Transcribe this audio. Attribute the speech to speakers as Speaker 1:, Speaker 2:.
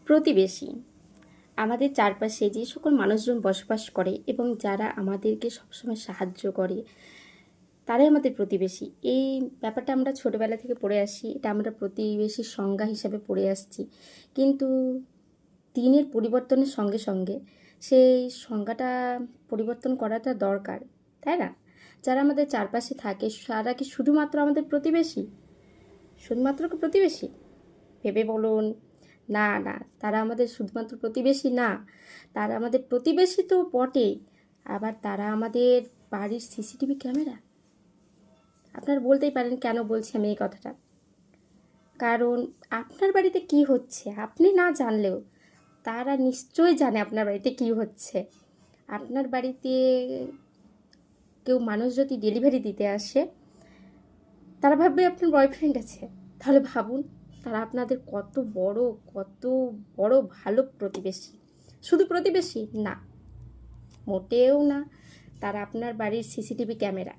Speaker 1: প্রতিবেশী আমাদের চারপাশে যে সকল মানুষজন বসবাস করে এবং যারা আমাদেরকে সবসময় সাহায্য করে তারাই আমাদের প্রতিবেশী। এই ব্যাপারটা আমরা ছোটোবেলা থেকে পড়ে আসি, এটা আমরা প্রতিবেশীর সংজ্ঞা হিসাবে পড়ে আসছি। কিন্তু দিনের পরিবর্তনের সঙ্গে সঙ্গে সেই সংজ্ঞাটা পরিবর্তন করাটা দরকার, তাই না? যারা আমাদের চারপাশে থাকে তারা কি শুধুমাত্র আমাদের প্রতিবেশী? শুধুমাত্র কি প্রতিবেশী ভেবে বলুন। না না, তারা আমাদের শুধুমাত্র প্রতিবেশী না, তারা আমাদের প্রতিবেশী তো বটেই, আবার তারা আমাদের বাড়ির সিসিটিভি ক্যামেরা। আপনারা বলতেই পারেন কেন বলছি আমি এই কথাটা। কারণ আপনার বাড়িতে কি হচ্ছে আপনি না জানলেও তারা নিশ্চয়ই জানে আপনার বাড়িতে কি হচ্ছে। আপনার বাড়িতে কেউ মানুষ যদি ডেলিভারি দিতে আসে, তারা ভাববে আপনার বয়ফ্রেন্ড আছে। তাহলে ভাবুন তারা আপনাদের কত বড় ভালো প্রতিবেশী। শুধু প্রতিবেশী না, মোটেও না, তারা আপনার বাড়ির সিসিটিভি ক্যামেরা।